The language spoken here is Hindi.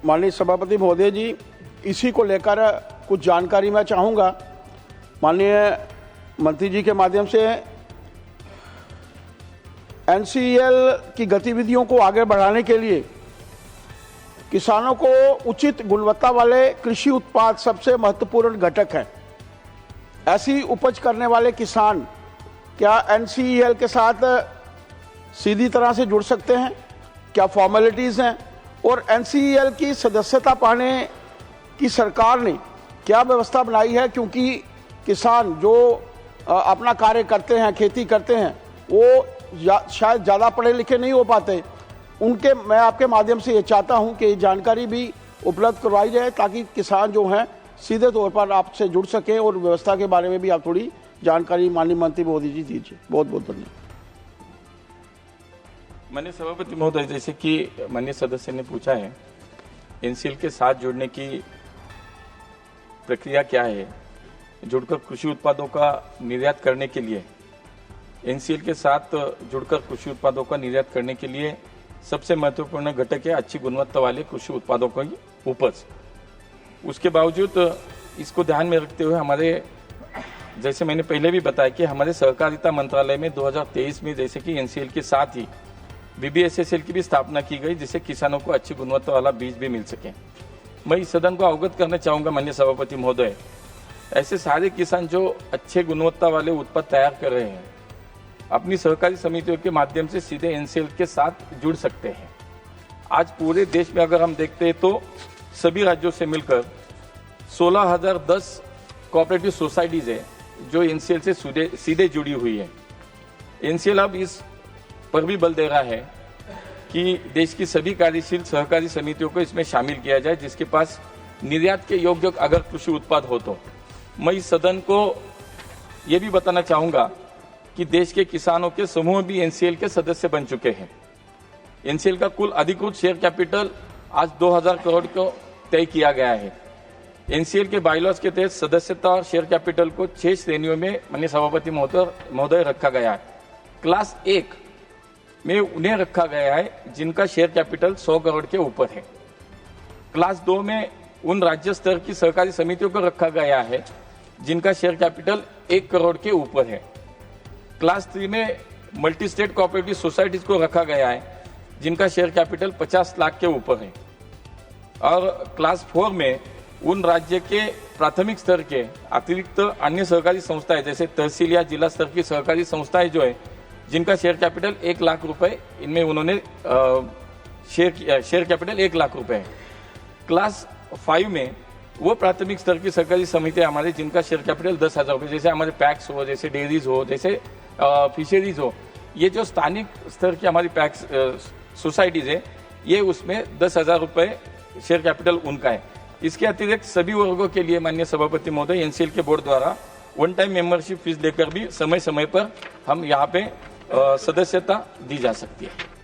माननीय सभापति महोदय जी, इसी को लेकर कुछ जानकारी मैं चाहूँगा माननीय मंत्री जी के माध्यम से। एनसीईएल की गतिविधियों को आगे बढ़ाने के लिए किसानों को उचित गुणवत्ता वाले कृषि उत्पाद सबसे महत्वपूर्ण घटक है। ऐसी उपज करने वाले किसान क्या एनसीईएल के साथ सीधी तरह से जुड़ सकते हैं? क्या फॉर्मेलिटीज़ हैं? और एनसीईएल की सदस्यता पाने की सरकार ने क्या व्यवस्था बनाई है? क्योंकि किसान जो अपना कार्य करते हैं, खेती करते हैं, वो शायद ज़्यादा पढ़े लिखे नहीं हो पाते। उनके मैं आपके माध्यम से ये चाहता हूं कि ये जानकारी भी उपलब्ध करवाई जाए ताकि किसान जो हैं सीधे तौर पर आपसे जुड़ सकें, और व्यवस्था के बारे में भी आप थोड़ी जानकारी माननीय मंत्री महोदय जी दीजिए। बहुत बहुत धन्यवाद। माननीय सभापति महोदय, जैसे कि माननीय सदस्य ने पूछा है, एनसीएल के साथ जुड़ने की प्रक्रिया क्या है। जुड़कर कृषि उत्पादों का निर्यात करने के लिए, एनसीएल के साथ जुड़कर कृषि उत्पादों का निर्यात करने के लिए सबसे महत्वपूर्ण घटक है अच्छी गुणवत्ता वाले कृषि उत्पादों की उपज। उसके बावजूद इसको ध्यान में रखते हुए हमारे, जैसे मैंने पहले भी बताया कि हमारे सहकारिता मंत्रालय में 2023 में जैसे कि एनसीएल के साथ ही बीबीएसएसएल की भी स्थापना की गई, जिससे किसानों को अच्छी गुणवत्ता वाला बीज भी मिल सके। मैं इस सदन को अवगत करना चाहूँगा माननीय सभापति महोदय, ऐसे सारे किसान जो अच्छे गुणवत्ता वाले उत्पाद तैयार कर रहे हैं अपनी सहकारी समितियों के माध्यम से सीधे एनसीएल के साथ जुड़ सकते हैं। आज पूरे देश में अगर हम देखते हैं तो सभी राज्यों से मिलकर 16,010 कोऑपरेटिव सोसाइटीज है जो एनसीएल से सीधे जुड़ी हुई है। एनसीएल अब इस पर भी बल दे रहा है कि देश की सभी कार्यशील सहकारी समितियों को इसमें शामिल किया जाए जिसके पास निर्यात के योग्य अगर कृषि उत्पाद हो तो। मैं इस सदन को ये भी बताना चाहूँगा कि देश के किसानों के समूह भी एनसीएल के सदस्य बन चुके हैं। एनसीएल का कुल अधिकृत शेयर कैपिटल आज 2000 करोड़ को तय किया गया है। एनसीएल के बायलॉज के तहत सदस्यता और शेयर कैपिटल को 6 श्रेणियों में माननीय सभापति महोदय रखा गया है। क्लास 1 में उन्हें रखा गया है जिनका शेयर कैपिटल 100 करोड़ के ऊपर है। क्लास 2 में उन राज्य स्तर की सहकारी समितियों को रखा गया है जिनका शेयर कैपिटल 1 करोड़ के ऊपर है। क्लास 3 में मल्टी स्टेट कोऑपरेटिव सोसाइटीज को रखा गया है जिनका शेयर कैपिटल 50 लाख के ऊपर है। और क्लास 4 में उन राज्य के प्राथमिक स्तर के अतिरिक्त अन्य सहकारी संस्थाएं जैसे तहसील या जिला स्तर की सहकारी संस्थाएं जो है जिनका शेयर कैपिटल 1 लाख रुपए, इनमें उन्होंने शेयर कैपिटल 1 लाख रुपए है। क्लास 5 में वो प्राथमिक स्तर की सहकारी समितियां हमारे जिनका शेयर कैपिटल 10,000 रुपये, जैसे हमारे पैक्स हो, जैसे डेयरीज हो, जैसे फिशरीज हो, ये जो स्थानिक स्तर की हमारी पैक्स सोसाइटीज है ये उसमें 10,000 रुपये शेयर कैपिटल उनका है। इसके अतिरिक्त सभी वर्गों के लिए माननीय सभापति महोदय एनसीएल के बोर्ड द्वारा वन टाइम मेंबरशिप फीस देकर भी समय समय पर हम यहाँ पे सदस्यता दी जा सकती है।